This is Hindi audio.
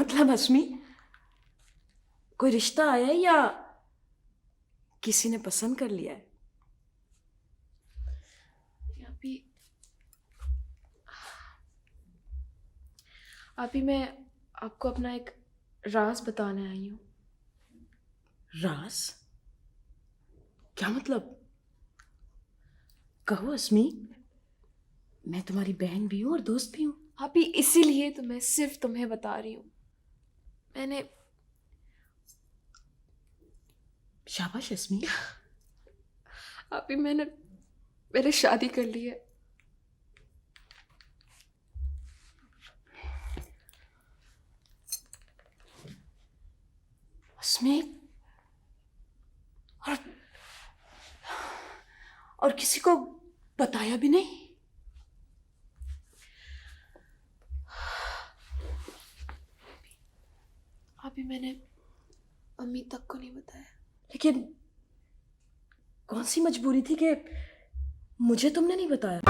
मतलब अस्मी, कोई रिश्ता आया है या किसी ने पसंद कर लिया है? अभी अभी मैं आपको अपना एक राज बताने आई हूँ। राज? क्या मतलब? कहो अस्मी, मैं तुम्हारी बहन भी हूं और दोस्त भी हूं। अभी इसीलिए तो मैं सिर्फ तुम्हें बता रही हूँ। मैंने शाबाश अस्मी। अभी मैंने शादी कर ली है। अस्मी, और और किसी को बताया भी नहीं? अभी मैंने मम्मी तक को नहीं बताया। लेकिन कौन सी मजबूरी थी कि मुझे तुमने नहीं बताया?